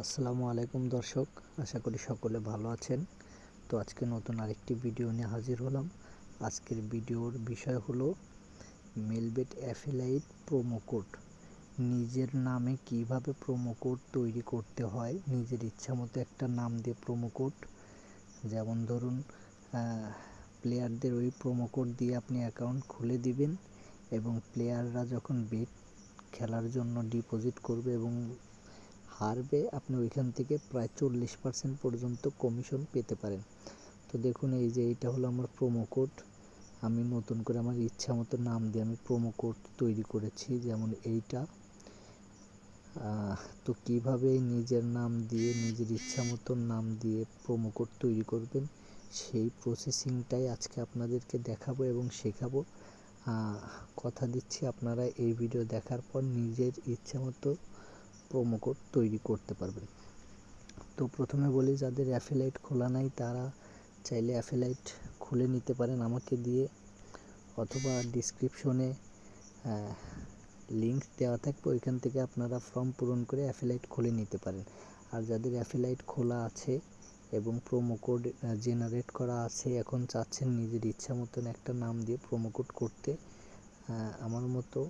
আসসালামু আলাইকুম দর্শক, আশা করি সকলে ভালো আছেন। তো আজকে নতুন আরেকটি ভিডিও নিয়ে হাজির হলাম। আজকের ভিডিওর বিষয় হলো মেলবেট অ্যাফিলাইট প্রোমো কোড। নিজের নামে কিভাবে প্রোমো কোড তৈরি করতে হয়, নিজের ইচ্ছা মতো একটা নাম দিয়ে প্রোমো কোড, যেমন ধরুন প্লেয়ারদের ওই প্রোমো কোড দিয়ে আপনি অ্যাকাউন্ট খুলে দিবেন এবং প্লেয়াররা যখন বেট খেলার জন্য ডিপোজিট করবে এবং হারবে, আপনি ওইখান থেকে প্রায় 40% পর্যন্ত কমিশন পেতে পারেন। তো দেখুন, এই যে এইটা হলো আমার প্রোমো কোড। আমি নতুন করে আমার ইচ্ছা মতো নাম দিয়ে আমি প্রোমো কোড তৈরি করেছি, যেমন এইটা। তো কীভাবে নিজের নাম দিয়ে, নিজের ইচ্ছা মতো নাম দিয়ে প্রোমো কোড তৈরি করবেন, সেই প্রসেসিংটাই আজকে আপনাদেরকে দেখাবো এবং শেখাবো। কথা দিচ্ছি, আপনারা এই ভিডিও দেখার পর নিজের ইচ্ছা মতো প্রোমো কোড তৈরি করতে পারবেন। তো প্রথমে বলি, যাদের অ্যাফিলাইট খোলা নাই তারা চাইলে অ্যাফিলাইট খুলে নিতে পারেন আমাকে দিয়ে, অথবা ডিসক্রিপশনে লিঙ্ক দেওয়া থাকবে, ওইখান থেকে আপনারা ফর্ম পূরণ করে অ্যাফিলাইট খুলে নিতে পারেন। আর যাদের অ্যাফিলাইট খোলা আছে এবং প্রোমো কোড জেনারেট করা আছে, এখন চাচ্ছেন নিজের ইচ্ছা মতন একটা নাম দিয়ে প্রোমো কোড করতে, আমার মতো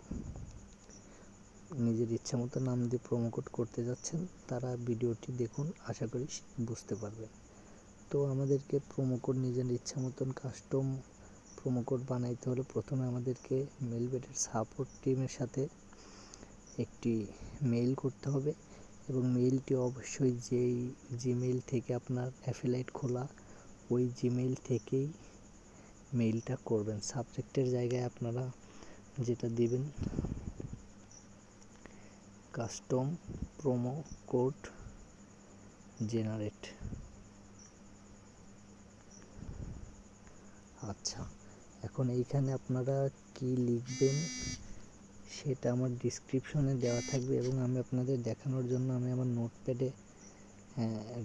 নিজের ইচ্ছা মতো নাম দিয়ে প্রোমো কোড করতে যাচ্ছেন, তারা ভিডিওটি দেখুন, আশা করি বুঝতে পারবেন। তো আমাদেরকে প্রোমো কোড নিজের ইচ্ছা মতন কাস্টম প্রোমো কোড বানাইতে হলে প্রথমে আমাদেরকে মেলবেটের সাপোর্ট টিমের সাথে একটি মেইল করতে হবে এবং মেইলটি অবশ্যই যেই জিমেইল থেকে আপনার অ্যাফিলাইট খোলা, ওই জিমেইল থেকেই মেইলটা করবেন। সাবজেক্টের জায়গায় আপনারা যেটা দিবেন, কাস্টম প্রোমো কোড জেনারেট। আচ্ছা, এখন এইখানে আপনারা কি লিখবেন সেটা আমার ডিসক্রিপশনে দেওয়া থাকবে এবং আমি আপনাদের দেখানোর জন্য আমি আমার নোটপ্যাডে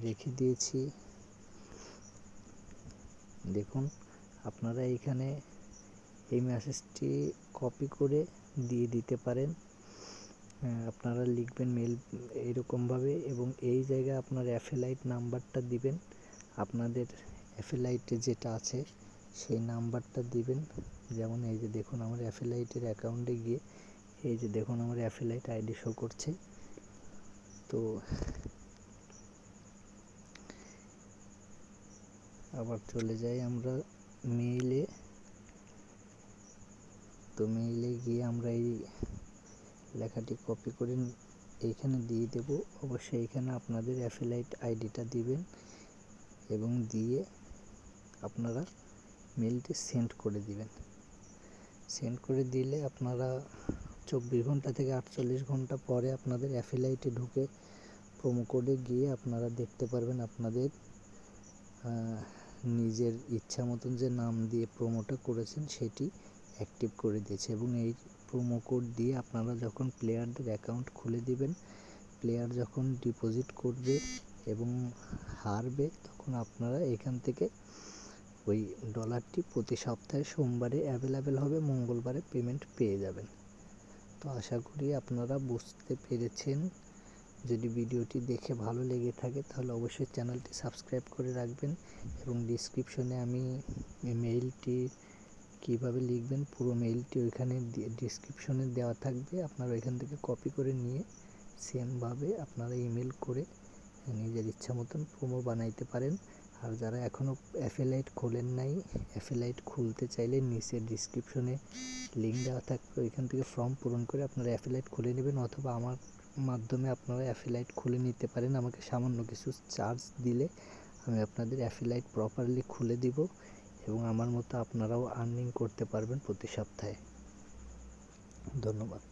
রেখে দিয়েছি। দেখুন, আপনারা এইখানে এই মেসেজটি কপি করে দিয়ে দিতে পারেন। আপনারা লিখবেন মেল এইরকমভাবে এবং এই জায়গায় আপনার অ্যাফিলাইট নাম্বারটা দিবেন, আপনাদের অ্যাফিলাইটে যেটা আছে সেই নাম্বারটা দিবেন। যেমন এই যে দেখুন, আমার অ্যাফিলাইটের অ্যাকাউন্টে গিয়ে এই যে দেখুন আমার অ্যাফিলাইট আইডি শো করছে। তো আবার চলে যাই আমরা মেইলে। তো মেইলে গিয়ে আমরা এই লেখাটি কপি করে এইখানে দিয়ে দেব। অবশ্যই এখানে আপনাদের অ্যাফিলাইট আইডিটা দিবেন এবং দিয়ে আপনারা মেইলটি সেন্ড করে দিবেন। সেন্ড করে দিলে আপনারা 24 ঘন্টা থেকে 48 ঘন্টা পরে আপনাদের অ্যাফিলাইটে ঢুকে প্রোমো কোডে গিয়ে আপনারা দেখতে পারবেন আপনাদের নিজের ইচ্ছা মতন যে নাম দিয়ে প্রোমোটা করেছেন সেটি অ্যাক্টিভ করে দিয়েছে। এবং এই প্রোমো কোড দিয়ে আপনারা যখন প্লেয়ারদের অ্যাকাউন্ট খুলে দিবেন, প্লেয়ার যখন ডিপোজিট করবে এবং হারবে, তখন আপনারা এখান থেকে ওই ডলারটি প্রতি সপ্তাহে সোমবারে অ্যাভেলেবেল হবে, মঙ্গলবারে পেমেন্ট পেয়ে যাবেন। তো আশা করি আপনারা বুঝতে পেরেছেন। যদি ভিডিওটি দেখে ভালো লেগে থাকে তাহলে অবশ্যই চ্যানেলটি সাবস্ক্রাইব করে রাখবেন এবং ডিসক্রিপশনে আমি মেইলটি কীভাবে লিখবেন পুরো মেইলটি ওইখানে ডিসক্রিপশনে দেওয়া থাকবে, আপনারা ওইখান থেকে কপি করে নিয়ে সেমভাবে আপনারা ইমেল করে নিজের ইচ্ছা মতন প্রোমো বানাইতে পারেন। আর যারা এখনও অ্যাফিলাইট খোলেন নাই, অ্যাফিলাইট খুলতে চাইলে নিচে ডিসক্রিপশনে লিঙ্ক দেওয়া থাকবে, ওইখান থেকে ফর্ম পূরণ করে আপনারা অ্যাফিলাইট খুলে নেবেন, অথবা আমার মাধ্যমে আপনারা অ্যাফিলাইট খুলে নিতে পারেন। আমাকে সামান্য কিছু চার্জ দিলে আমি আপনাদের অ্যাফিলাইট প্রপারলি খুলে দিব এবং আমার মতো আপনারাও আর্নিং করতে পারবেন প্রতি সপ্তাহে। ধন্যবাদ।